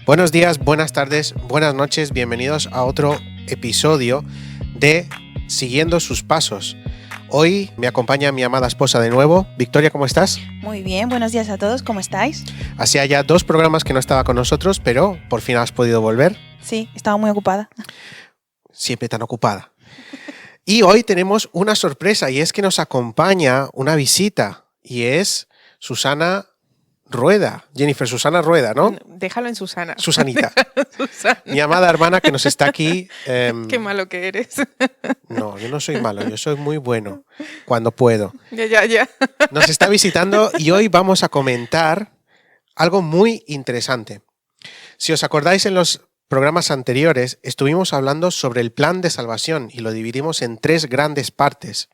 Buenos días, buenas tardes, buenas noches, bienvenidos a otro episodio de Siguiendo sus Pasos. Hoy me acompaña mi amada esposa de nuevo. Victoria, ¿cómo estás? Muy bien, buenos días a todos, ¿cómo estáis? Hacía ya 2 programas que no estaba con nosotros, pero por fin has podido volver. Sí, estaba muy ocupada. Siempre tan ocupada. Y hoy tenemos una sorpresa y es que nos acompaña una visita y es Susana Rueda, Jennifer Susana Rueda, ¿no? Déjalo en Susana. Susanita. Susana. Mi amada hermana que nos está aquí. Qué malo que eres. No, yo no soy malo, yo soy muy bueno cuando puedo. Ya. Nos está visitando y hoy vamos a comentar algo muy interesante. Si os acordáis, en los programas anteriores estuvimos hablando sobre el plan de salvación y lo dividimos en 3 grandes partes.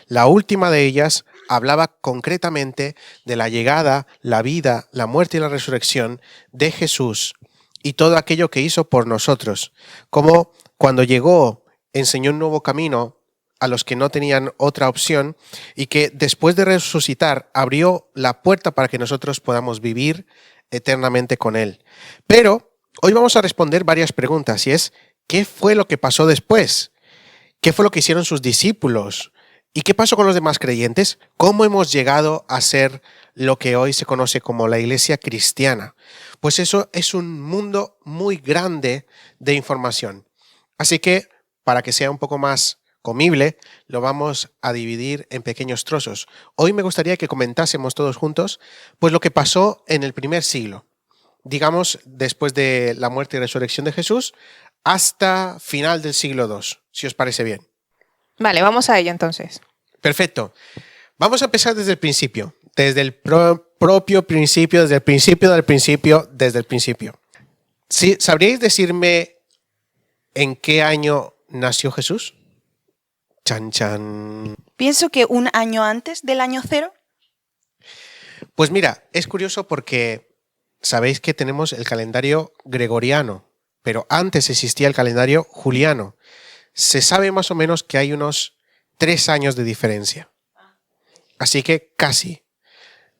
La última de ellas hablaba concretamente de la llegada, la vida, la muerte y la resurrección de Jesús y todo aquello que hizo por nosotros. Como cuando llegó, enseñó un nuevo camino a los que no tenían otra opción y que después de resucitar abrió la puerta para que nosotros podamos vivir eternamente con Él. Pero hoy vamos a responder varias preguntas y es, ¿qué fue lo que pasó después? ¿Qué fue lo que hicieron sus discípulos? ¿Y qué pasó con los demás creyentes? ¿Cómo hemos llegado a ser lo que hoy se conoce como la Iglesia cristiana? Pues eso es un mundo muy grande de información. Así que, para que sea un poco más comible, lo vamos a dividir en pequeños trozos. Hoy me gustaría que comentásemos todos juntos pues lo que pasó en el primer siglo. Digamos, después de la muerte y resurrección de Jesús, hasta final del siglo II, si os parece bien. Vale, vamos a ello entonces. Perfecto. Vamos a empezar desde el principio, desde el propio principio, desde el principio del principio, desde el principio. ¿Sí? ¿Sabríais decirme en qué año nació Jesús? Chan, chan. Pienso que un año antes del año 0. Pues mira, es curioso porque sabéis que tenemos el calendario gregoriano, pero antes existía el calendario juliano. Se sabe más o menos que hay unos 3 años de diferencia. Así que casi.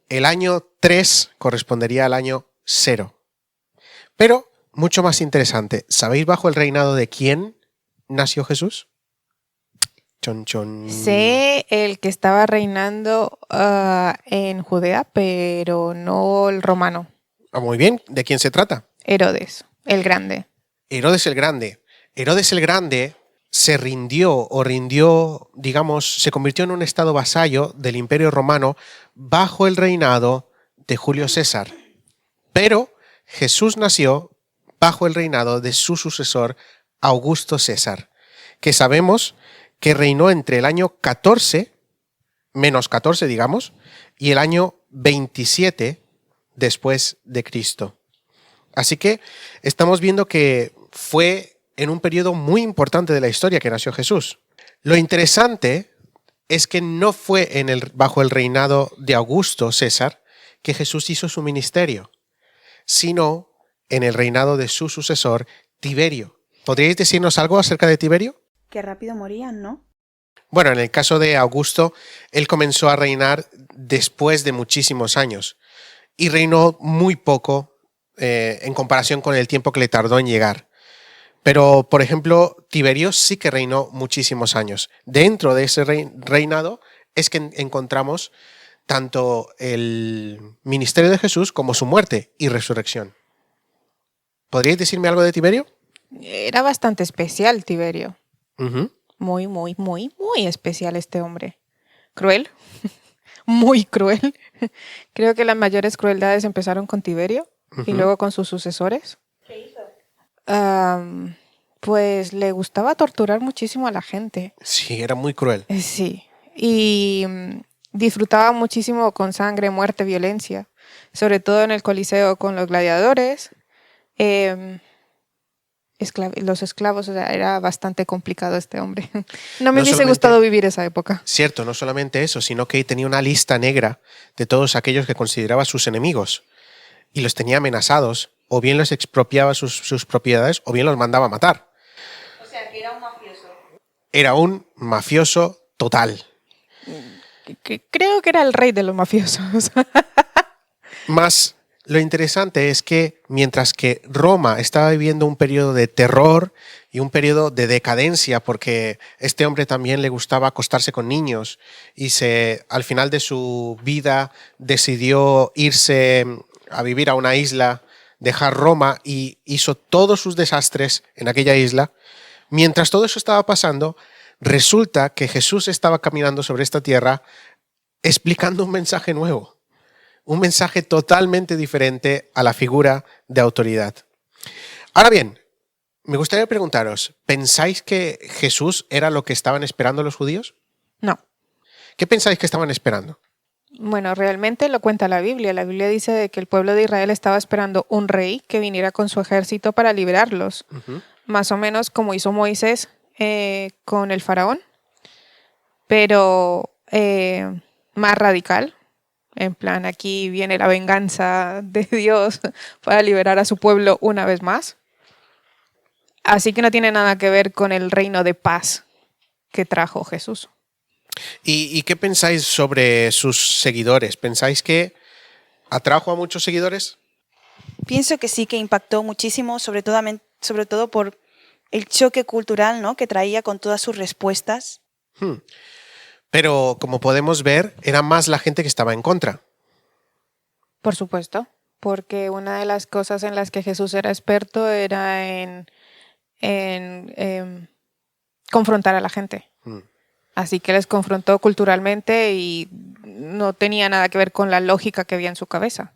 El año 3 correspondería al año 0. Pero, mucho más interesante, ¿sabéis bajo el reinado de quién nació Jesús? Chon, chon. Sé el que estaba reinando en Judea, pero no el romano. Muy bien, ¿de quién se trata? Herodes, el grande. Herodes el Grande. Herodes el Grande se rindió, digamos, se convirtió en un estado vasallo del Imperio Romano bajo el reinado de Julio César. Pero Jesús nació bajo el reinado de su sucesor, Augusto César, que sabemos que reinó entre el año 14, menos 14, digamos, y el año 27 después de Cristo. Así que estamos viendo que fue en un periodo muy importante de la historia que nació Jesús. Lo interesante es que no fue bajo el reinado de Augusto César que Jesús hizo su ministerio, sino en el reinado de su sucesor, Tiberio. ¿Podríais decirnos algo acerca de Tiberio? Qué rápido morían, ¿no? Bueno, en el caso de Augusto, él comenzó a reinar después de muchísimos años y reinó muy poco en comparación con el tiempo que le tardó en llegar. Pero, por ejemplo, Tiberio sí que reinó muchísimos años. Dentro de ese reinado es que encontramos tanto el ministerio de Jesús como su muerte y resurrección. ¿Podríais decirme algo de Tiberio? Era bastante especial, Tiberio. Uh-huh. Muy especial este hombre. Cruel. Muy cruel. Creo que las mayores crueldades empezaron con Tiberio y luego con sus sucesores. ¿Qué hizo? Pues le gustaba torturar muchísimo a la gente. Sí, era muy cruel. Sí. Y disfrutaba muchísimo con sangre, muerte, violencia. Sobre todo en el Coliseo con los gladiadores. Los esclavos, o sea, era bastante complicado este hombre. No me hubiese gustado vivir esa época. Cierto, no solamente eso, sino que tenía una lista negra de todos aquellos que consideraba sus enemigos y los tenía amenazados, o bien les expropiaba sus propiedades, o bien los mandaba a matar. O sea, que era un mafioso. Era un mafioso total. Creo que era el rey de los mafiosos. Más lo interesante es que mientras que Roma estaba viviendo un periodo de terror y un periodo de decadencia, porque este hombre también le gustaba acostarse con niños y al final de su vida decidió irse a vivir a una isla, dejar Roma y hizo todos sus desastres en aquella isla. Mientras todo eso estaba pasando, resulta que Jesús estaba caminando sobre esta tierra explicando un mensaje nuevo. Un mensaje totalmente diferente a la figura de autoridad. Ahora bien, me gustaría preguntaros, ¿pensáis que Jesús era lo que estaban esperando los judíos? No. ¿Qué pensáis que estaban esperando? Bueno, realmente lo cuenta la Biblia. La Biblia dice de que el pueblo de Israel estaba esperando un rey que viniera con su ejército para liberarlos. Más o menos como hizo Moisés con el faraón, pero más radical. En plan, aquí viene la venganza de Dios para liberar a su pueblo una vez más. Así que no tiene nada que ver con el reino de paz que trajo Jesús. ¿Y qué pensáis sobre sus seguidores? ¿Pensáis que atrajo a muchos seguidores? Pienso que sí, que impactó muchísimo, sobre todo por el choque cultural, ¿no?, que traía con todas sus respuestas. Pero como podemos ver, era más la gente que estaba en contra. Por supuesto, porque una de las cosas en las que Jesús era experto era en confrontar a la gente. Así que les confrontó culturalmente y no tenía nada que ver con la lógica que había en su cabeza.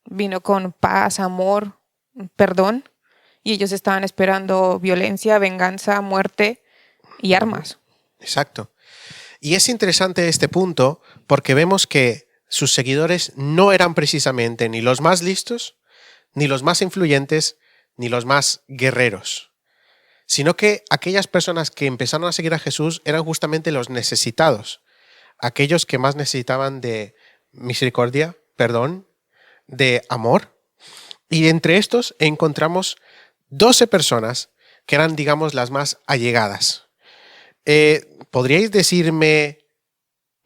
Vino con paz, amor, perdón, y ellos estaban esperando violencia, venganza, muerte y armas. Exacto. Y es interesante este punto porque vemos que sus seguidores no eran precisamente ni los más listos, ni los más influyentes, ni los más guerreros, sino que aquellas personas que empezaron a seguir a Jesús eran justamente los necesitados, aquellos que más necesitaban de misericordia, perdón, de amor. Y entre estos encontramos 12 personas que eran, digamos, las más allegadas. ¿Podríais decirme,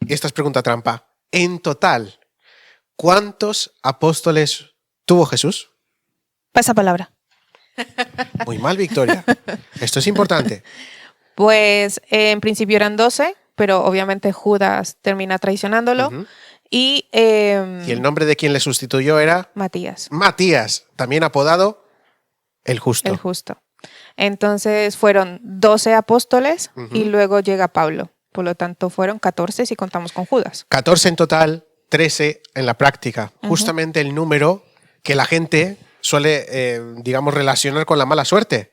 esta es pregunta trampa, en total, cuántos apóstoles tuvo Jesús? Pasa palabra. Muy mal, Victoria. Esto es importante. Pues en principio eran 12, pero obviamente Judas termina traicionándolo. Y Y el nombre de quien le sustituyó era Matías. Matías, también apodado el Justo. El Justo. Entonces fueron 12 apóstoles y luego llega Pablo. Por lo tanto fueron 14 si contamos con Judas. 14 en total, 13 en la práctica. Justamente el número que la gente suele, digamos, relacionar con la mala suerte.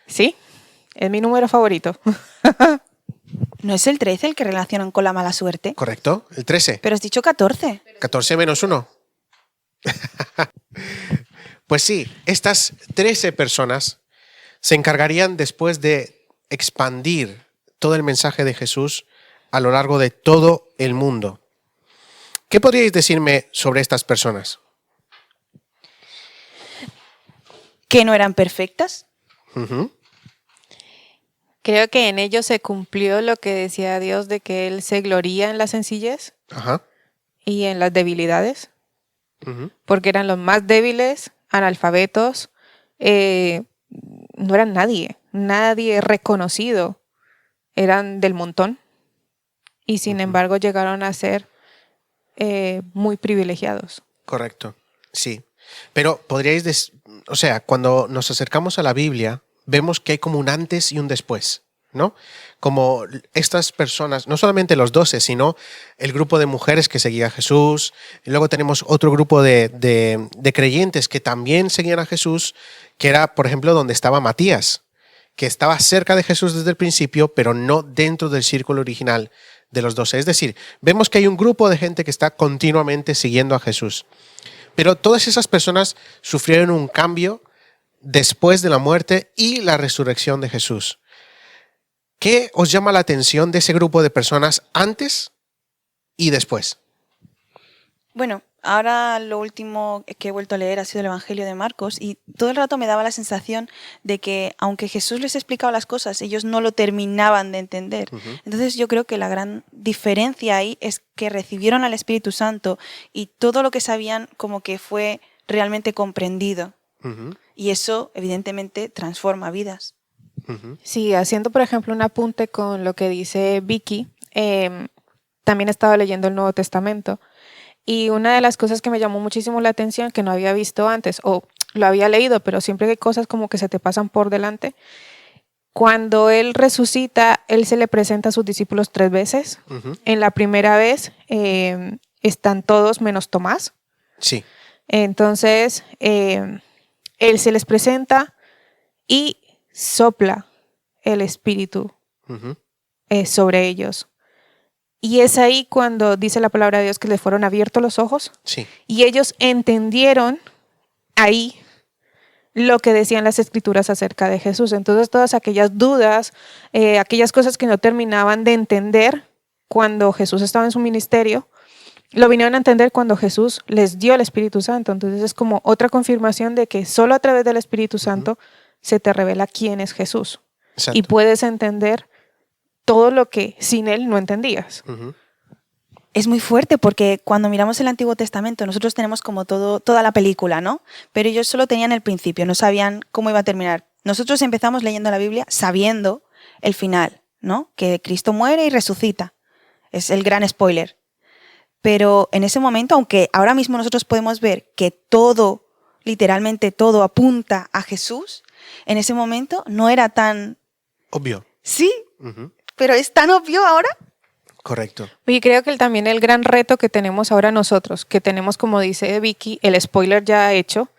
Sí, es mi número favorito. ¿No es el 13 el que relacionan con la mala suerte? ¿Correcto? El 13. Pero has dicho 14. 14 menos 1. Pues sí, estas 13 personas se encargarían después de expandir todo el mensaje de Jesús a lo largo de todo el mundo. ¿Qué podríais decirme sobre estas personas? ¿Que no eran perfectas? Creo que en ellos se cumplió lo que decía Dios de que Él se gloría en la sencillez y en las debilidades, porque eran los más débiles, analfabetos, no eran nadie reconocido, eran del montón y sin embargo llegaron a ser muy privilegiados. Correcto, sí. Pero podríais, cuando nos acercamos a la Biblia, vemos que hay como un antes y un después, ¿no? Como estas personas, no solamente los 12, sino el grupo de mujeres que seguía a Jesús, y luego tenemos otro grupo de creyentes que también seguían a Jesús, que era, por ejemplo, donde estaba Matías, que estaba cerca de Jesús desde el principio, pero no dentro del círculo original de los 12. Es decir, vemos que hay un grupo de gente que está continuamente siguiendo a Jesús. Pero todas esas personas sufrieron un cambio después de la muerte y la resurrección de Jesús. ¿Qué os llama la atención de ese grupo de personas antes y después? Bueno, Ahora lo último que he vuelto a leer ha sido el Evangelio de Marcos y todo el rato me daba la sensación de que aunque Jesús les explicaba las cosas, ellos no lo terminaban de entender. Entonces yo creo que la gran diferencia ahí es que recibieron al Espíritu Santo y todo lo que sabían como que fue realmente comprendido. Y eso evidentemente transforma vidas. Sí, haciendo por ejemplo un apunte con lo que dice Vicky, también estaba leyendo el Nuevo Testamento. Y una de las cosas que me llamó muchísimo la atención, que no había visto antes, o lo había leído, pero siempre hay cosas como que se te pasan por delante. Cuando Él resucita, Él se le presenta a sus discípulos 3 veces. En la primera vez están todos menos Tomás. Sí. Entonces, Él se les presenta y sopla el Espíritu sobre ellos. Y es ahí cuando dice la palabra de Dios que les fueron abiertos los ojos. Sí. Y ellos entendieron ahí lo que decían las escrituras acerca de Jesús. Entonces todas aquellas dudas, aquellas cosas que no terminaban de entender cuando Jesús estaba en su ministerio, lo vinieron a entender cuando Jesús les dio el Espíritu Santo. Entonces es como otra confirmación de que solo a través del Espíritu Santo se te revela quién es Jesús. Exacto. Y puedes entender todo lo que sin Él no entendías. Es muy fuerte porque cuando miramos el Antiguo Testamento nosotros tenemos como toda la película, ¿no? Pero ellos solo tenían el principio, no sabían cómo iba a terminar. Nosotros empezamos leyendo la Biblia sabiendo el final, ¿no? Que Cristo muere y resucita. Es el gran spoiler. Pero en ese momento, aunque ahora mismo nosotros podemos ver que todo, literalmente todo apunta a Jesús, en ese momento no era tan... obvio. Sí, pero es tan obvio ahora. Correcto. Y creo que también el gran reto que tenemos ahora nosotros, que tenemos, como dice Vicky, el spoiler ya hecho,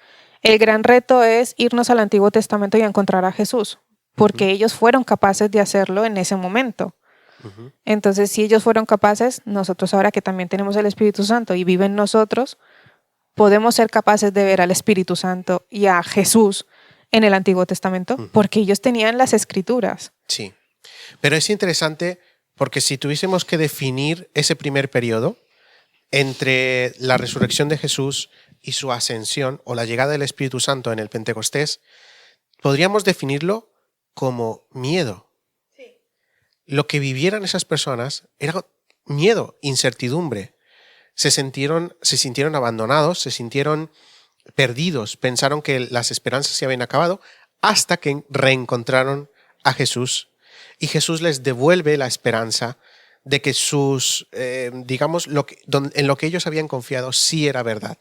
el gran reto es irnos al Antiguo Testamento y encontrar a Jesús, porque ellos fueron capaces de hacerlo en ese momento. Entonces, si ellos fueron capaces, nosotros ahora que también tenemos el Espíritu Santo y vive en nosotros, podemos ser capaces de ver al Espíritu Santo y a Jesús en el Antiguo Testamento, porque ellos tenían las escrituras. Sí, pero es interesante porque si tuviésemos que definir ese primer periodo entre la resurrección de Jesús y su ascensión o la llegada del Espíritu Santo en el Pentecostés, podríamos definirlo como miedo. Sí. Lo que vivieran esas personas era miedo, incertidumbre. Se sintieron abandonados, se sintieron perdidos, pensaron que las esperanzas se habían acabado hasta que reencontraron a Jesús. Y Jesús les devuelve la esperanza de que en lo que ellos habían confiado sí era verdad.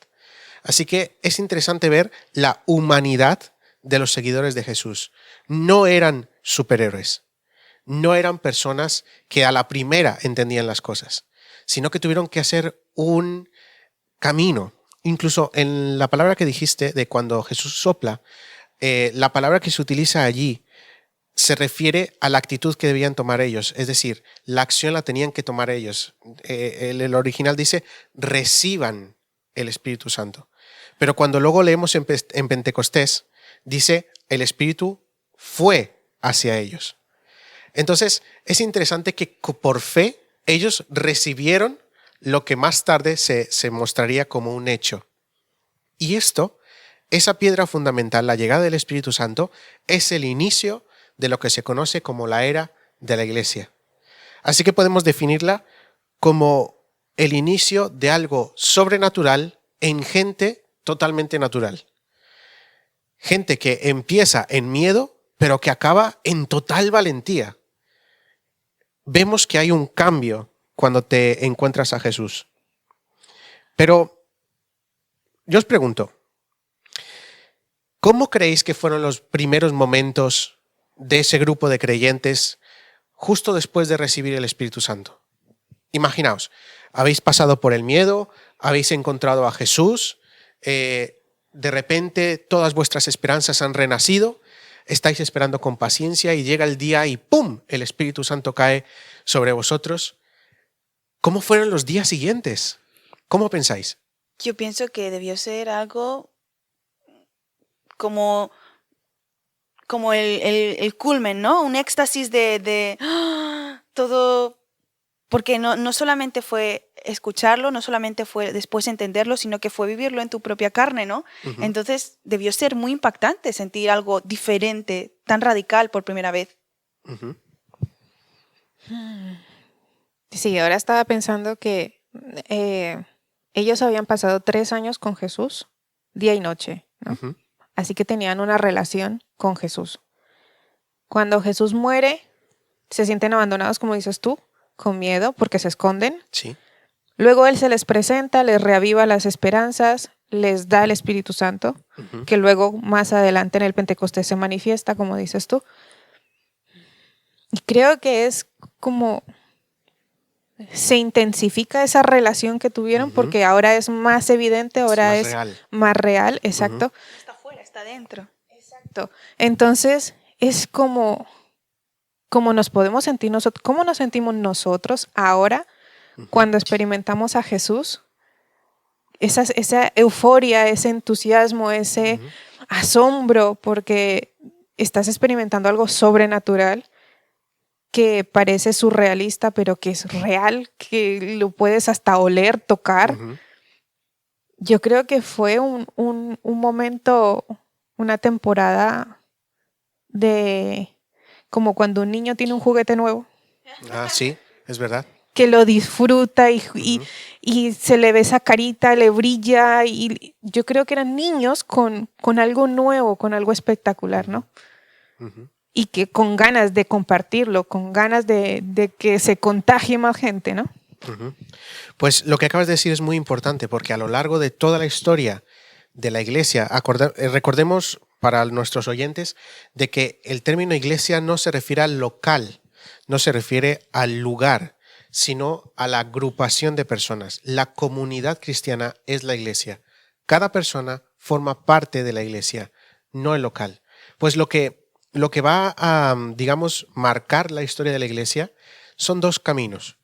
Así que es interesante ver la humanidad de los seguidores de Jesús. No eran superhéroes, no eran personas que a la primera entendían las cosas, sino que tuvieron que hacer un camino. Incluso en la palabra que dijiste de cuando Jesús sopla, la palabra que se utiliza allí se refiere a la actitud que debían tomar ellos, es decir, la acción la tenían que tomar ellos. El original dice, reciban el Espíritu Santo. Pero cuando luego leemos en Pentecostés, dice, el Espíritu fue hacia ellos. Entonces, es interesante que por fe ellos recibieron lo que más tarde se mostraría como un hecho. Y esa piedra fundamental, la llegada del Espíritu Santo, es el inicio de lo que se conoce como la era de la Iglesia. Así que podemos definirla como el inicio de algo sobrenatural en gente totalmente natural. Gente que empieza en miedo, pero que acaba en total valentía. Vemos que hay un cambio cuando te encuentras a Jesús. Pero yo os pregunto, ¿cómo creéis que fueron los primeros momentos de ese grupo de creyentes justo después de recibir el Espíritu Santo? Imaginaos, habéis pasado por el miedo, habéis encontrado a Jesús, de repente todas vuestras esperanzas han renacido, estáis esperando con paciencia y llega el día y ¡pum!, el Espíritu Santo cae sobre vosotros. ¿Cómo fueron los días siguientes? ¿Cómo pensáis? Yo pienso que debió ser algo como el culmen, ¿no? Un éxtasis de todo Porque no solamente fue escucharlo, no solamente fue después entenderlo, sino que fue vivirlo en tu propia carne, ¿no? Uh-huh. Entonces debió ser muy impactante sentir algo diferente, tan radical por primera vez. Uh-huh. Sí, ahora estaba pensando que ellos habían pasado 3 años con Jesús, día y noche, ¿no? Uh-huh. Así que tenían una relación con Jesús. Cuando Jesús muere, se sienten abandonados, como dices tú, con miedo porque se esconden. Sí. Luego Él se les presenta, les reaviva las esperanzas, les da el Espíritu Santo, uh-huh. que luego más adelante en el Pentecostés se manifiesta, como dices tú. Y creo que es como se intensifica esa relación que tuvieron, uh-huh. porque ahora es más evidente, ahora es más real, exacto. Uh-huh. Está afuera, está dentro. Exacto. Entonces es como nos podemos sentir nosotros, cómo nos sentimos nosotros ahora cuando experimentamos a Jesús, esa euforia, ese entusiasmo, ese asombro, porque estás experimentando algo sobrenatural que parece surrealista, pero que es real, que lo puedes hasta oler, tocar. Uh-huh. Yo creo que fue un momento, una temporada de como cuando un niño tiene un juguete nuevo. Ah, sí, es verdad. Que lo disfruta y se le ve esa carita, le brilla. Y yo creo que eran niños con algo nuevo, con algo espectacular, ¿no? Uh-huh. Y que con ganas de compartirlo, con ganas de que se contagie más gente, ¿no? Uh-huh. Pues lo que acabas de decir es muy importante, porque a lo largo de toda la historia de la iglesia, recordemos para nuestros oyentes de que el término iglesia no se refiere al local, no se refiere al lugar, sino a la agrupación de personas. La comunidad cristiana es la iglesia. Cada persona forma parte de la iglesia, no el local. Pues lo que va a, digamos, marcar la historia de la iglesia son 2 caminos.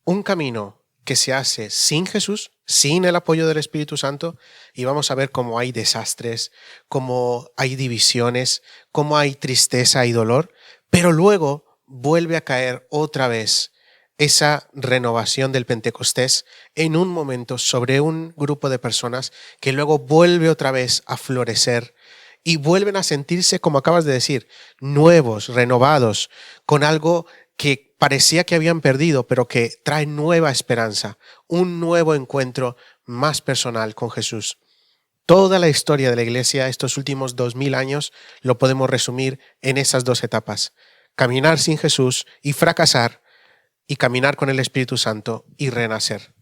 Un camino que se hace sin Jesús, sin el apoyo del Espíritu Santo, y vamos a ver cómo hay desastres, cómo hay divisiones, cómo hay tristeza y dolor, pero luego vuelve a caer otra vez esa renovación del Pentecostés en un momento sobre un grupo de personas que luego vuelve otra vez a florecer y vuelven a sentirse, como acabas de decir, nuevos, renovados, con algo que parecía que habían perdido, pero que trae nueva esperanza, un nuevo encuentro más personal con Jesús. Toda la historia de la iglesia, estos últimos 2000 años, lo podemos resumir en esas 2 etapas. Caminar sin Jesús y fracasar, y caminar con el Espíritu Santo y renacer.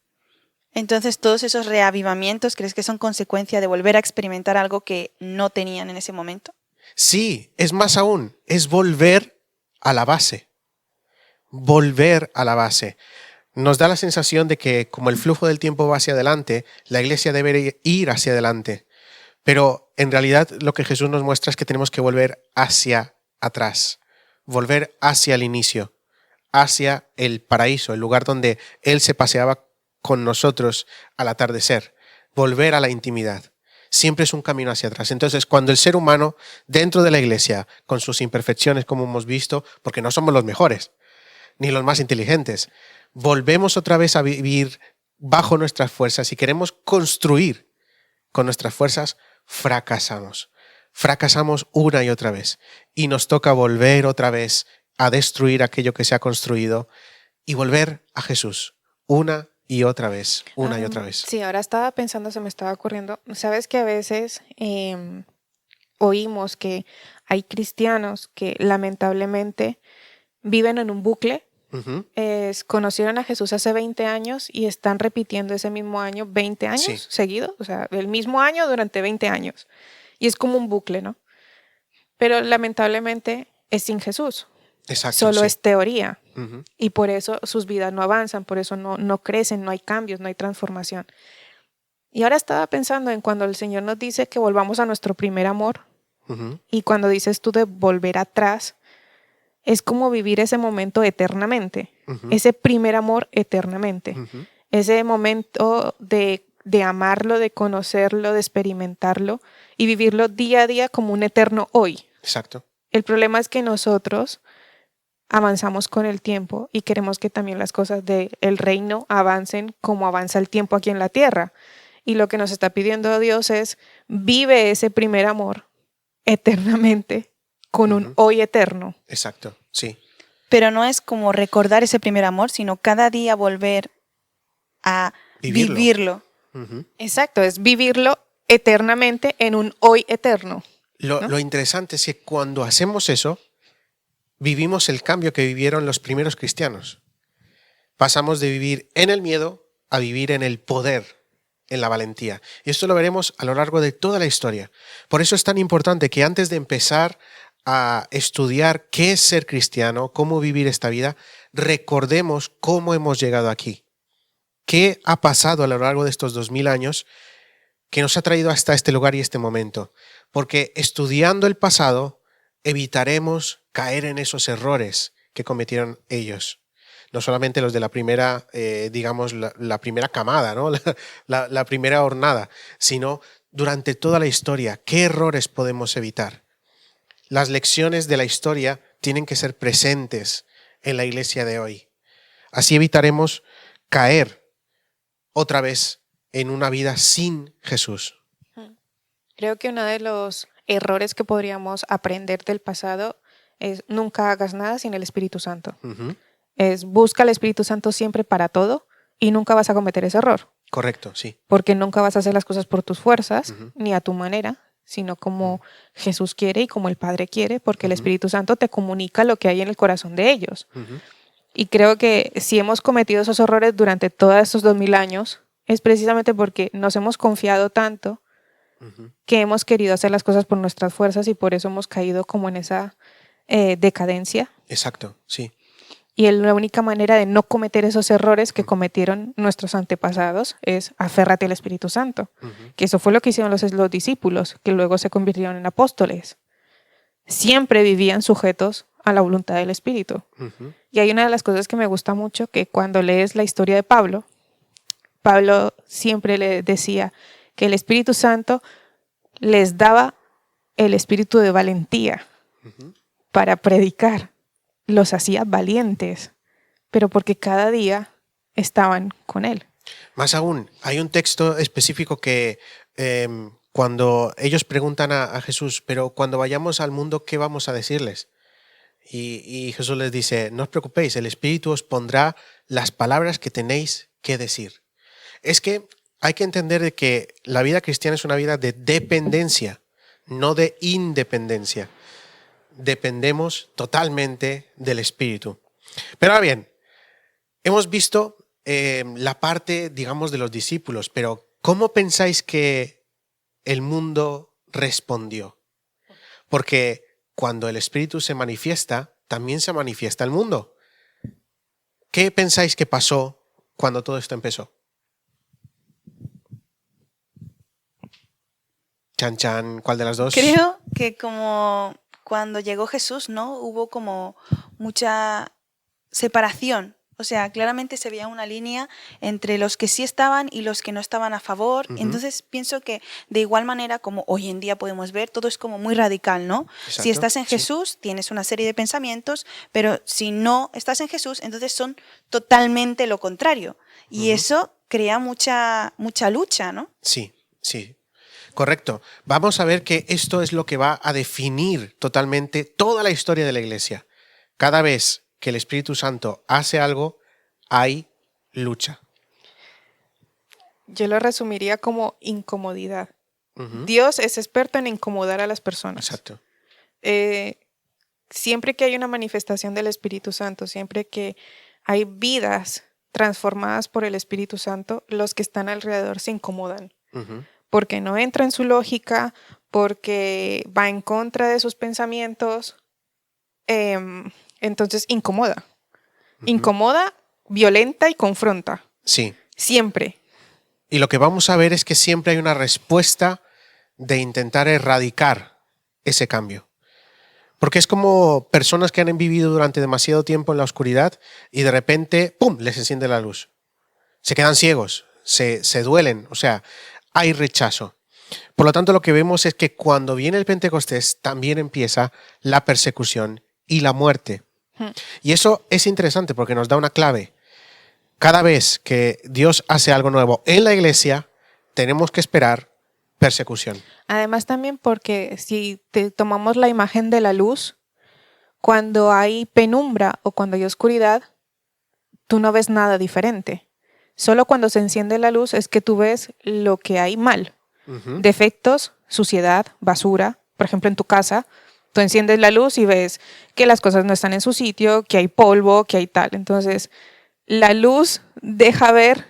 Entonces, ¿todos esos reavivamientos crees que son consecuencia de volver a experimentar algo que no tenían en ese momento? Sí, es más aún, es volver a la base. Volver a la base. Nos da la sensación de que como el flujo del tiempo va hacia adelante, la iglesia debe ir hacia adelante. Pero en realidad lo que Jesús nos muestra es que tenemos que volver hacia atrás, volver hacia el inicio, hacia el paraíso, el lugar donde Él se paseaba con nosotros al atardecer, volver a la intimidad. Siempre es un camino hacia atrás. Entonces, cuando el ser humano, dentro de la iglesia, con sus imperfecciones, como hemos visto, porque no somos los mejores, ni los más inteligentes, volvemos otra vez a vivir bajo nuestras fuerzas y queremos construir con nuestras fuerzas, fracasamos. Fracasamos una y otra vez. Y nos toca volver otra vez a destruir aquello que se ha construido y volver a Jesús una y otra vez, una y otra vez. Sí, ahora estaba pensando, se me estaba ocurriendo, sabes que a veces oímos que hay cristianos que lamentablemente viven en un bucle. Uh-huh. Conocieron a Jesús hace 20 años y están repitiendo ese mismo año 20 años seguidos, o sea, el mismo año durante 20 años. Y es como un bucle, ¿no? Pero lamentablemente es sin Jesús. Exacto, solo es teoría. Uh-huh. Y por eso sus vidas no avanzan, por eso no crecen, no hay cambios, no hay transformación. Y ahora estaba pensando en cuando el Señor nos dice que volvamos a nuestro primer amor. Uh-huh. Y cuando dices tú de volver atrás, es como vivir ese momento eternamente. Uh-huh. Ese primer amor eternamente. Uh-huh. Ese momento de amarlo, de conocerlo, de experimentarlo y vivirlo día a día como un eterno hoy. Exacto. El problema es que nosotros avanzamos con el tiempo y queremos que también las cosas del reino avancen como avanza el tiempo aquí en la tierra. Y lo que nos está pidiendo Dios es, vive ese primer amor eternamente con un hoy eterno. Exacto, sí. Pero no es como recordar ese primer amor, sino cada día volver a vivirlo. Exacto, es vivirlo eternamente en un hoy eterno. ¿no? Lo interesante es que cuando hacemos eso, vivimos el cambio que vivieron los primeros cristianos. Pasamos de vivir en el miedo a vivir en el poder, en la valentía. Y esto lo veremos a lo largo de toda la historia. Por eso es tan importante que antes de empezar a estudiar qué es ser cristiano, cómo vivir esta vida, recordemos cómo hemos llegado aquí. ¿Qué ha pasado a lo largo de estos 2000 años que nos ha traído hasta este lugar y este momento? Porque estudiando el pasado evitaremos caer en esos errores que cometieron ellos. No solamente los de la primera, digamos, la primera camada, ¿no? la primera hornada, sino durante toda la historia. ¿Qué errores podemos evitar? Las lecciones de la historia tienen que ser presentes en la iglesia de hoy. Así evitaremos caer otra vez en una vida sin Jesús. Creo que uno de los errores que podríamos aprender del pasado es nunca hagas nada sin el Espíritu Santo. Es busca al Espíritu Santo siempre para todo y nunca vas a cometer ese error. Correcto, sí. Porque nunca vas a hacer las cosas por tus fuerzas ni a tu manera, sino como Jesús quiere y como el Padre quiere, porque el Espíritu Santo te comunica lo que hay en el corazón de ellos. Y creo que si hemos cometido esos errores durante todos estos 2000 años, es precisamente porque nos hemos confiado tanto que hemos querido hacer las cosas por nuestras fuerzas y por eso hemos caído como en esa decadencia. Exacto, sí. Y la única manera de no cometer esos errores que cometieron nuestros antepasados es aférrate al Espíritu Santo. Que eso fue lo que hicieron los discípulos, que luego se convirtieron en apóstoles. Siempre vivían sujetos a la voluntad del Espíritu. Y hay una de las cosas que me gusta mucho, que cuando lees la historia de Pablo, Pablo siempre le decía que el Espíritu Santo les daba el espíritu de valentía para predicar. Los hacía valientes, pero porque cada día estaban con él. Más aún, hay un texto específico que cuando ellos preguntan a Jesús, pero cuando vayamos al mundo, ¿qué vamos a decirles? Y Jesús les dice, no os preocupéis, el Espíritu os pondrá las palabras que tenéis que decir. Es que hay que entender de que la vida cristiana es una vida de dependencia, no de independencia. Dependemos totalmente del Espíritu. Pero ahora bien, hemos visto la parte, digamos, de los discípulos, pero ¿cómo pensáis que el mundo respondió? Porque cuando el Espíritu se manifiesta, también se manifiesta el mundo. ¿Qué pensáis que pasó cuando todo esto empezó? Chan, chan, ¿cuál de las dos? Creo que como cuando llegó Jesús, ¿no? Hubo como mucha separación. O sea, claramente se veía una línea entre los que sí estaban y los que no estaban a favor. Entonces pienso que de igual manera como hoy en día podemos ver, todo es como muy radical, ¿no? Exacto, si estás en Jesús, tienes una serie de pensamientos, pero si no estás en Jesús, entonces son totalmente lo contrario. Y eso crea mucha lucha, ¿no? Sí, sí. Correcto. Vamos a ver que esto es lo que va a definir totalmente toda la historia de la Iglesia. Cada vez que el Espíritu Santo hace algo, hay lucha. Yo lo resumiría como incomodidad. Dios es experto en incomodar a las personas. Exacto. Siempre que hay una manifestación del Espíritu Santo, siempre que hay vidas transformadas por el Espíritu Santo, los que están alrededor se incomodan. Porque no entra en su lógica, porque va en contra de sus pensamientos, entonces incomoda. Incomoda, violenta y confronta. Sí. Siempre. Y lo que vamos a ver es que siempre hay una respuesta de intentar erradicar ese cambio. Porque es como personas que han vivido durante demasiado tiempo en la oscuridad y de repente, ¡pum!, les enciende la luz. Se quedan ciegos, se duelen, o sea, hay rechazo. Por lo tanto, lo que vemos es que cuando viene el Pentecostés también empieza la persecución y la muerte. Y eso es interesante porque nos da una clave. Cada vez que Dios hace algo nuevo en la iglesia, tenemos que esperar persecución. Además también porque si tomamos la imagen de la luz, cuando hay penumbra o cuando hay oscuridad, tú no ves nada diferente. Solo cuando se enciende la luz es que tú ves lo que hay mal. Defectos, suciedad, basura. Por ejemplo, en tu casa, tú enciendes la luz y ves que las cosas no están en su sitio, que hay polvo, que hay tal. Entonces, la luz deja ver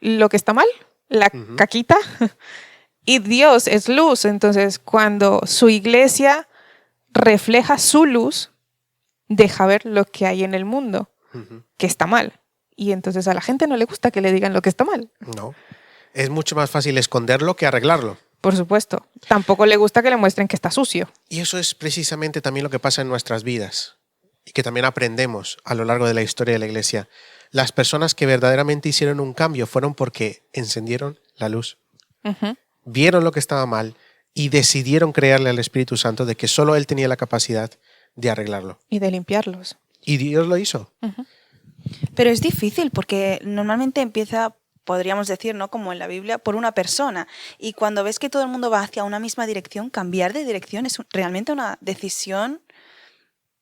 lo que está mal, la caquita, y Dios es luz. Entonces, cuando su iglesia refleja su luz, deja ver lo que hay en el mundo, que está mal. Y entonces a la gente no le gusta que le digan lo que está mal. No. Es mucho más fácil esconderlo que arreglarlo. Por supuesto. Tampoco le gusta que le muestren que está sucio. Y eso es precisamente también lo que pasa en nuestras vidas y que también aprendemos a lo largo de la historia de la iglesia. Las personas que verdaderamente hicieron un cambio fueron porque encendieron la luz, vieron lo que estaba mal y decidieron creerle al Espíritu Santo de que solo Él tenía la capacidad de arreglarlo. Y de limpiarlos. Y Dios lo hizo. Pero es difícil porque normalmente empieza, podríamos decir, ¿no?, como en la Biblia, por una persona. Y cuando ves que todo el mundo va hacia una misma dirección, cambiar de dirección es realmente una decisión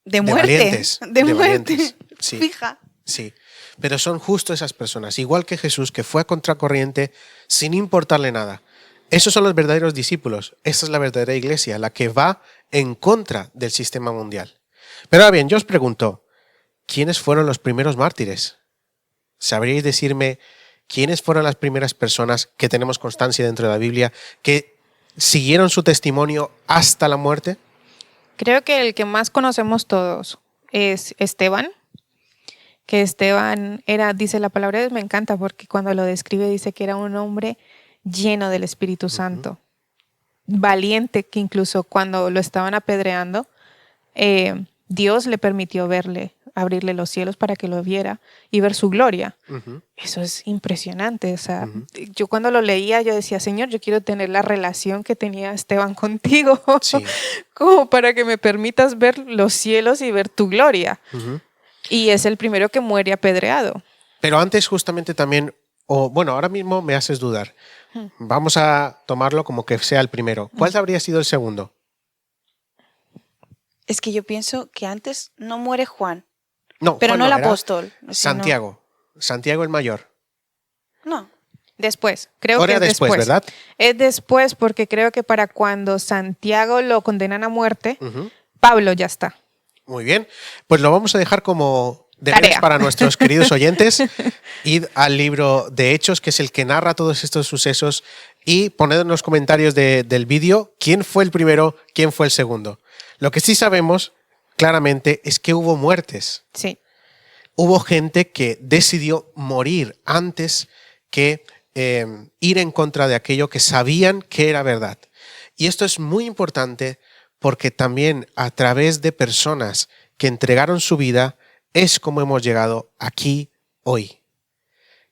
de muerte. De muerte. Valientes. Sí. Fija. Sí. Pero son justo esas personas, igual que Jesús, que fue a contracorriente sin importarle nada. Esos son los verdaderos discípulos. Esa es la verdadera iglesia, la que va en contra del sistema mundial. Pero ahora bien, yo os pregunto, ¿quiénes fueron los primeros mártires? ¿Sabríais decirme quiénes fueron las primeras personas que tenemos constancia dentro de la Biblia que siguieron su testimonio hasta la muerte? Creo que el que más conocemos todos es Esteban, que Esteban era, dice la palabra de Dios, me encanta porque cuando lo describe dice que era un hombre lleno del Espíritu Santo, valiente, que incluso cuando lo estaban apedreando, Dios le permitió verle, abrirle los cielos para que lo viera y ver su gloria. Eso es impresionante. O sea, yo cuando lo leía, yo decía, Señor, yo quiero tener la relación que tenía Esteban contigo, como para que me permitas ver los cielos y ver tu gloria. Y es el primero que muere apedreado. Pero antes justamente también, bueno, ahora mismo me haces dudar. Vamos a tomarlo como que sea el primero. ¿Cuál habría sido el segundo? Es que yo pienso que antes no muere Juan. No, pero Juan no el apóstol. Santiago. Santiago el mayor. No. Después. Creo que es después, ¿verdad? Es después porque creo que para cuando Santiago lo condenan a muerte, Pablo ya está. Muy bien. Pues lo vamos a dejar como deberes para nuestros queridos oyentes. Id al libro de Hechos, que es el que narra todos estos sucesos, y poned en los comentarios del vídeo quién fue el primero, quién fue el segundo. Lo que sí sabemos claramente es que hubo muertes. Sí. Hubo gente que decidió morir antes que ir en contra de aquello que sabían que era verdad. Y esto es muy importante porque también a través de personas que entregaron su vida es como hemos llegado aquí hoy.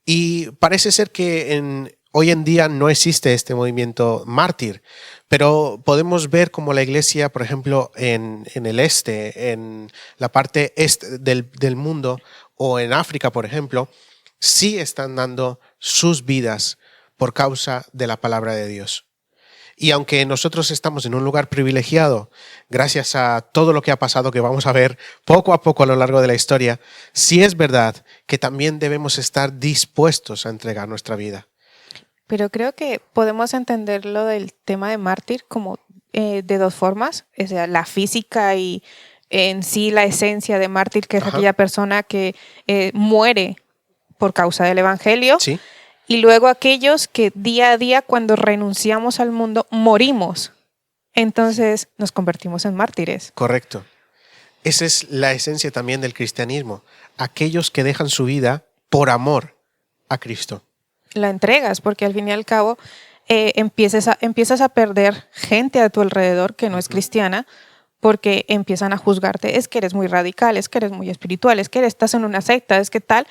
Y parece ser que hoy en día no existe este movimiento mártir, pero podemos ver como la iglesia, por ejemplo, en el este, en la parte este del mundo, o en África, por ejemplo, sí están dando sus vidas por causa de la palabra de Dios. Y aunque nosotros estamos en un lugar privilegiado, gracias a todo lo que ha pasado, que vamos a ver poco a poco a lo largo de la historia, sí es verdad que también debemos estar dispuestos a entregar nuestra vida. Pero creo que podemos entenderlo del tema de mártir como de dos formas, o sea, la física y en sí la esencia de mártir, que es aquella persona que muere por causa del evangelio. Sí. Y luego aquellos que día a día, cuando renunciamos al mundo, morimos. Entonces nos convertimos en mártires. Correcto. Esa es la esencia también del cristianismo. Aquellos que dejan su vida por amor a Cristo. La entregas, porque al fin y al cabo empiezas a perder gente a tu alrededor que no es cristiana, porque empiezan a juzgarte. Es que eres muy radical, es que eres muy espiritual, es que estás en una secta, es que tal.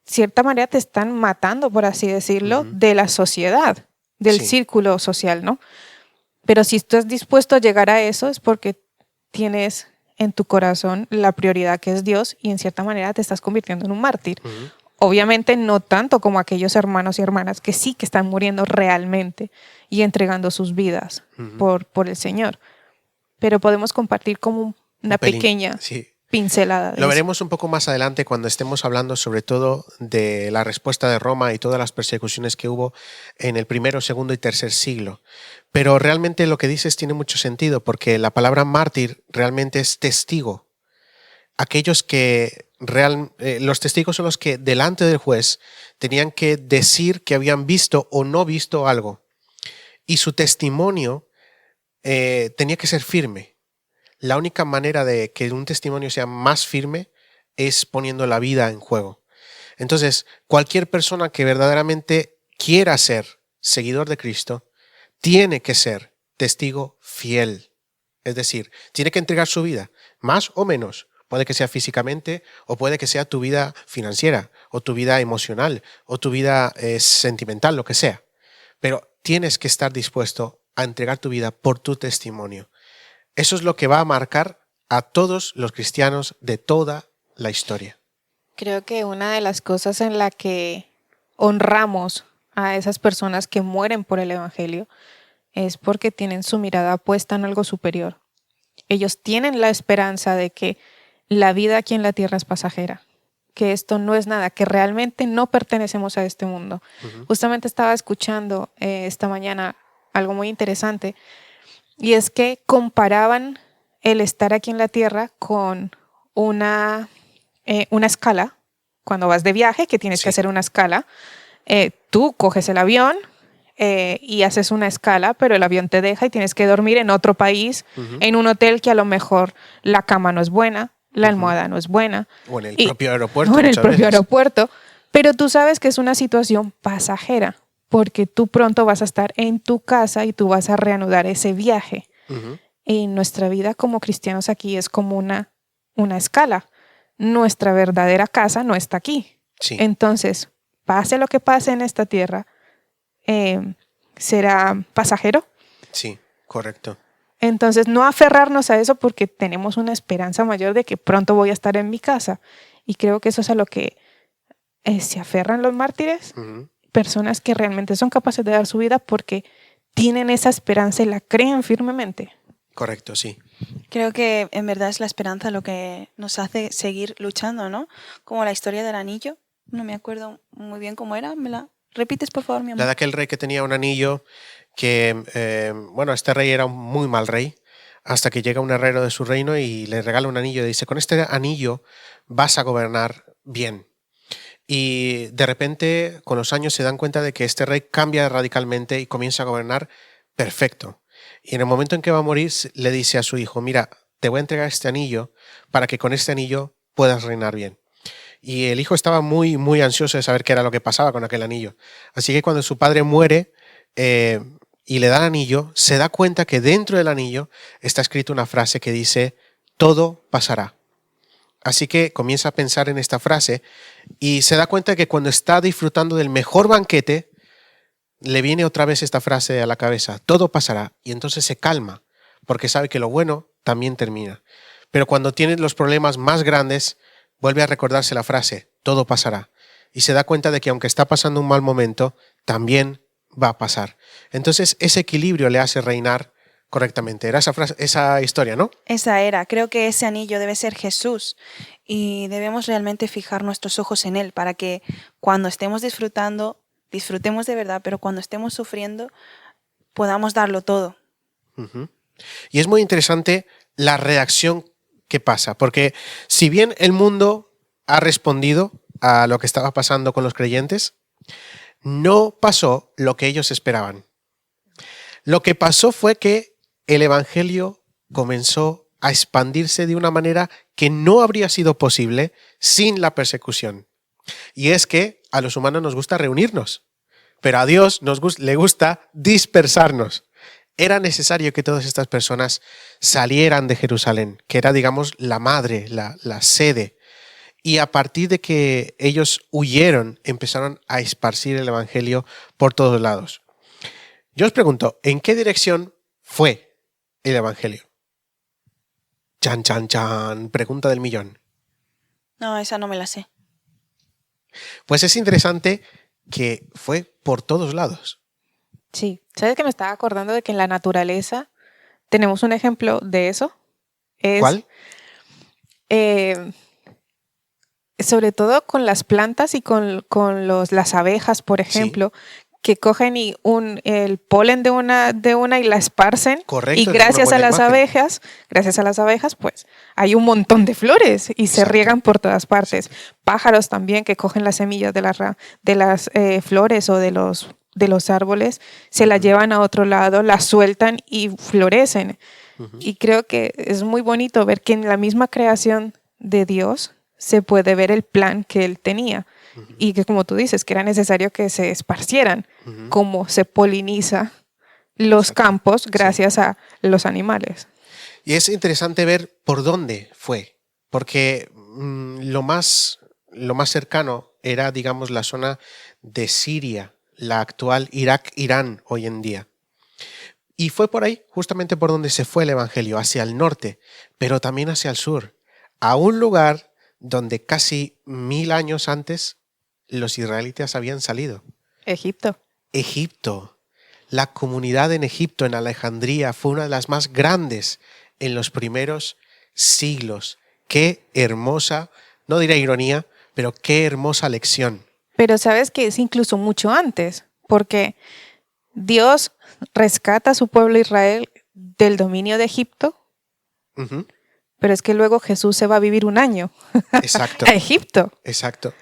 Cierta manera te están matando, por así decirlo, de la sociedad, del círculo social, ¿no? Pero si estás dispuesto a llegar a eso es porque tienes en tu corazón la prioridad que es Dios y en cierta manera te estás convirtiendo en un mártir. Obviamente no tanto como aquellos hermanos y hermanas que sí que están muriendo realmente y entregando sus vidas por el Señor. Pero podemos compartir como una pequeña pincelada de Lo veremos un poco más adelante cuando estemos hablando sobre todo de la respuesta de Roma y todas las persecuciones que hubo en el primero, segundo y tercer siglo. Pero realmente lo que dices tiene mucho sentido porque la palabra mártir realmente es testigo. Aquellos que los testigos son los que delante del juez tenían que decir que habían visto o no visto algo. Y su testimonio tenía que ser firme. La única manera de que un testimonio sea más firme es poniendo la vida en juego. Entonces, cualquier persona que verdaderamente quiera ser seguidor de Cristo, tiene que ser testigo fiel. Es decir, tiene que entregar su vida, más o menos. Puede que sea físicamente o puede que sea tu vida financiera o tu vida emocional o tu vida sentimental, lo que sea. Pero tienes que estar dispuesto a entregar tu vida por tu testimonio. Eso es lo que va a marcar a todos los cristianos de toda la historia. Creo que una de las cosas en la que honramos a esas personas que mueren por el Evangelio es porque tienen su mirada puesta en algo superior. Ellos tienen la esperanza de que la vida aquí en la tierra es pasajera, que esto no es nada, que realmente no pertenecemos a este mundo. Justamente estaba escuchando esta mañana algo muy interesante. Y es que comparaban el estar aquí en la tierra con una escala. Cuando vas de viaje, que tienes que hacer una escala, tú coges el avión y haces una escala, pero el avión te deja y tienes que dormir en otro país, en un hotel que a lo mejor la cama no es buena, la almohada no es buena. O en el propio aeropuerto. O en el propio aeropuerto. Pero tú sabes que es una situación pasajera, porque tú pronto vas a estar en tu casa y tú vas a reanudar ese viaje. Y nuestra vida como cristianos aquí es como una escala. Nuestra verdadera casa no está aquí. Sí. Entonces, pase lo que pase en esta tierra, será pasajero. Sí, correcto. Entonces, no aferrarnos a eso porque tenemos una esperanza mayor de que pronto voy a estar en mi casa. Y creo que eso es a lo que se aferran los mártires. Personas que realmente son capaces de dar su vida porque tienen esa esperanza y la creen firmemente. Correcto, sí. Creo que en verdad es la esperanza lo que nos hace seguir luchando, ¿no? Como la historia del anillo. No me acuerdo muy bien cómo era. ¿Me la repites, por favor, mi amor? La de aquel rey que tenía un anillo que, este rey era un muy mal rey, hasta que llega un herrero de su reino y le regala un anillo y dice, con este anillo vas a gobernar bien. Y de repente, con los años, se dan cuenta de que este rey cambia radicalmente y comienza a gobernar perfecto. Y en el momento en que va a morir, le dice a su hijo, mira, te voy a entregar este anillo para que con este anillo puedas reinar bien. Y el hijo estaba muy, muy ansioso de saber qué era lo que pasaba con aquel anillo. Así que cuando su padre muere y le da el anillo, se da cuenta que dentro del anillo está escrita una frase que dice, todo pasará. Así que comienza a pensar en esta frase y se da cuenta que cuando está disfrutando del mejor banquete, le viene otra vez esta frase a la cabeza, todo pasará, y entonces se calma, porque sabe que lo bueno también termina. Pero cuando tiene los problemas más grandes, vuelve a recordarse la frase, todo pasará, y se da cuenta de que aunque está pasando un mal momento, también va a pasar. Entonces ese equilibrio le hace reinar correctamente. Era esa historia, ¿no? Esa era. Creo que ese anillo debe ser Jesús y debemos realmente fijar nuestros ojos en Él para que cuando estemos disfrutando, disfrutemos de verdad, pero cuando estemos sufriendo, podamos darlo todo. Y es muy interesante la reacción que pasa, porque si bien el mundo ha respondido a lo que estaba pasando con los creyentes, no pasó lo que ellos esperaban. Lo que pasó fue que el evangelio comenzó a expandirse de una manera que no habría sido posible sin la persecución. Y es que a los humanos nos gusta reunirnos, pero a Dios le gusta dispersarnos. Era necesario que todas estas personas salieran de Jerusalén, que era, digamos, la madre, la sede. Y a partir de que ellos huyeron, empezaron a esparcir el evangelio por todos lados. Yo os pregunto, ¿en qué dirección fue el evangelio? Chan, chan, chan. Pregunta del millón. No, esa no me la sé. Pues es interesante que fue por todos lados. Sí. ¿Sabes que me estaba acordando de que en la naturaleza tenemos un ejemplo de eso? ¿Cuál? Sobre todo con las plantas y con las abejas, por ejemplo, que cogen el polen de una y la esparcen. Correcto, Y gracias a las abejas, pues hay un montón de flores y se riegan por todas partes. Pájaros también que cogen las semillas de las flores o de los árboles, se las llevan a otro lado, las sueltan y florecen. Y creo que es muy bonito ver que en la misma creación de Dios se puede ver el plan que Él tenía. Y que, como tú dices, que era necesario que se esparcieran, como se poliniza los campos gracias a los animales. Y es interesante ver por dónde fue, porque lo más cercano era, digamos, la zona de Siria, la actual Irak, Irán hoy en día. Y fue por ahí, justamente por donde se fue el Evangelio, hacia el norte, pero también hacia el sur, a un lugar donde casi 1000 años antes los israelitas habían salido. Egipto. La comunidad en Egipto, en Alejandría, fue una de las más grandes en los primeros siglos. Qué hermosa, no diré ironía, pero qué hermosa lección. Pero sabes que es incluso mucho antes, porque Dios rescata a su pueblo Israel del dominio de Egipto, pero es que luego Jesús se va a vivir un año Exacto. a Egipto. Exacto.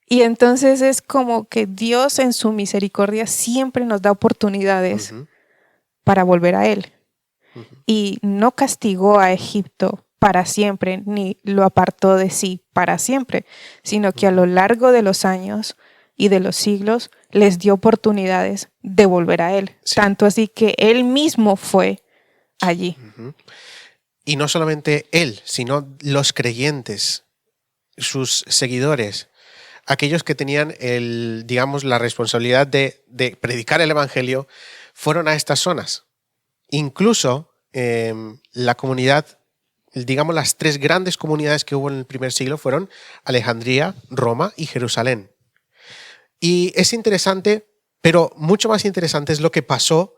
Y entonces es como que Dios en su misericordia siempre nos da oportunidades para volver a Él. Y no castigó a Egipto para siempre, ni lo apartó de sí para siempre, sino que a lo largo de los años y de los siglos les dio oportunidades de volver a Él. Sí. Tanto así que Él mismo fue allí. Y no solamente Él, sino los creyentes, sus seguidores, aquellos que tenían la responsabilidad de predicar el Evangelio, fueron a estas zonas. Incluso la comunidad, digamos las 3 grandes comunidades que hubo en el primer siglo fueron Alejandría, Roma y Jerusalén. Y es interesante, pero mucho más interesante es lo que pasó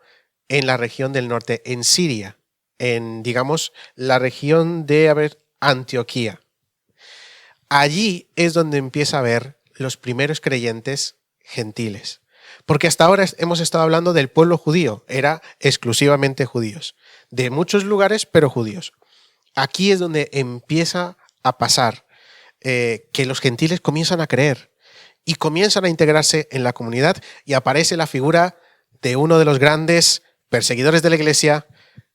en la región del norte, en Siria, en, digamos, la región de Antioquía. Allí es donde empieza a haber los primeros creyentes gentiles. Porque hasta ahora hemos estado hablando del pueblo judío, era exclusivamente judíos. De muchos lugares, pero judíos. Aquí es donde empieza a pasar que los gentiles comienzan a creer y comienzan a integrarse en la comunidad y aparece la figura de uno de los grandes perseguidores de la iglesia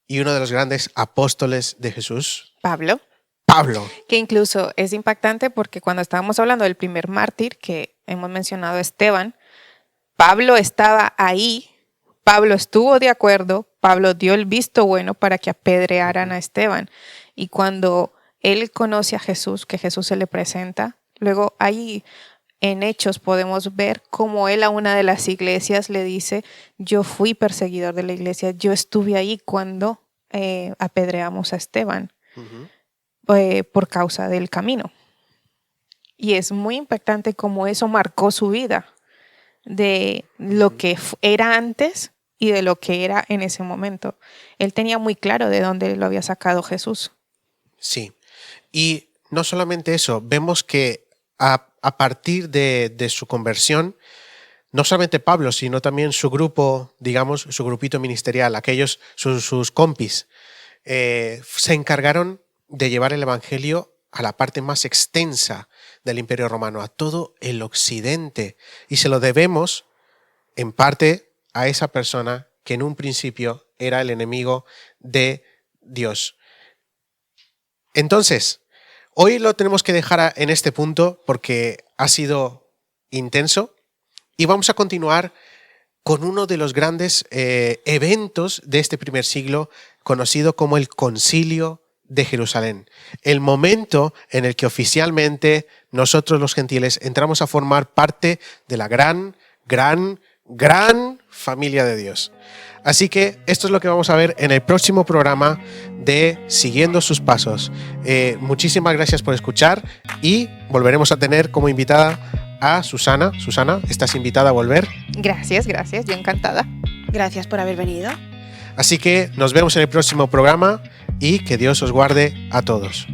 y uno de los grandes apóstoles de Jesús. Pablo. Que incluso es impactante porque cuando estábamos hablando del primer mártir que hemos mencionado, Esteban, Pablo estaba ahí, Pablo estuvo de acuerdo, Pablo dio el visto bueno para que apedrearan a Esteban. Y cuando él conoce a Jesús, que Jesús se le presenta, luego ahí en Hechos podemos ver cómo él a una de las iglesias le dice: yo fui perseguidor de la iglesia, yo estuve ahí cuando apedreamos a Esteban. Por causa del camino. Y es muy impactante cómo eso marcó su vida, de lo que era antes y de lo que era en ese momento. Él tenía muy claro de dónde lo había sacado Jesús. Sí, y no solamente eso, vemos que a partir de su conversión, no solamente Pablo, sino también su grupo, digamos, su grupito ministerial, aquellos, sus compis, se encargaron de llevar el Evangelio a la parte más extensa del Imperio Romano, a todo el occidente. Y se lo debemos, en parte, a esa persona que en un principio era el enemigo de Dios. Entonces, hoy lo tenemos que dejar en este punto porque ha sido intenso y vamos a continuar con uno de los grandes eventos de este primer siglo, conocido como el Concilio de Jerusalén, el momento en el que oficialmente nosotros los gentiles entramos a formar parte de la gran familia de Dios. Así que esto es lo que vamos a ver en el próximo programa de Siguiendo sus Pasos. Muchísimas gracias por escuchar y volveremos a tener como invitada a Susana. Susana, ¿estás invitada a volver? Gracias, yo encantada. Gracias por haber venido. Así que nos vemos en el próximo programa y que Dios os guarde a todos.